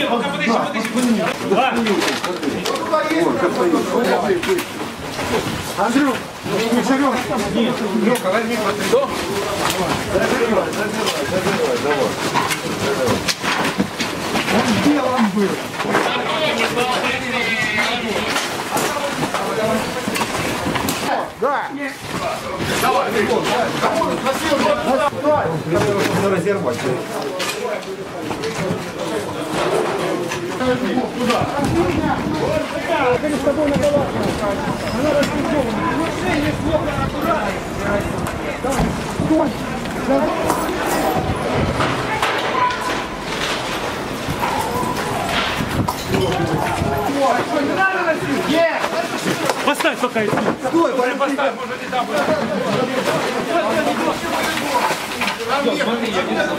Не, пока подожди. Андрюк, Мишарев. Лёха, возьми что? Заживай. Он белым был. Да. Давай, давай. Разорвать. Куда? С тобой на голову. Она распределена. Машине плохо, аккуратно. Давай. Стой. Давай. Поставь пока. Стой, поставь, может и там. Смотри, я не знаю.